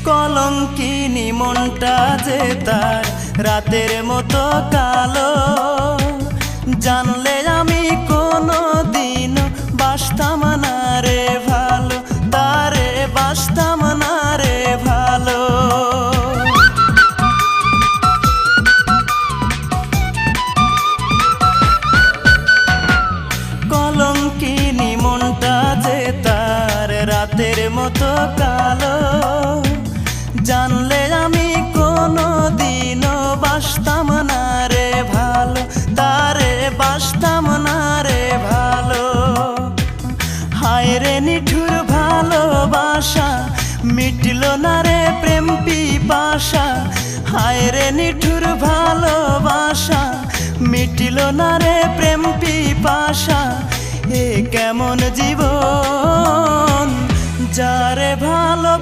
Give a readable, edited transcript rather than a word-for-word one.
কলঙ্কিনী মনটা যে তার রাতের মতো কালো, জানলে আমি কোনো দিন বাসতাম না রে ভালো, তারে বাসতাম না রে ভালো। কলঙ্কিনী মনটা যে তার রাতের মতো কালো, জানলে আমি কোনো দিনও বাসতাম না রে ভালো, তারে বাসতাম না রে ভালো। হায় রে নিঠুর ভালোবাসা, মিটল না রে প্রেম পিপাসা। হায় রে নিঠুর ভালোবাসা, মিটল না রে প্রেম পিপাসা। এ কেমন জীবন যারে ভালো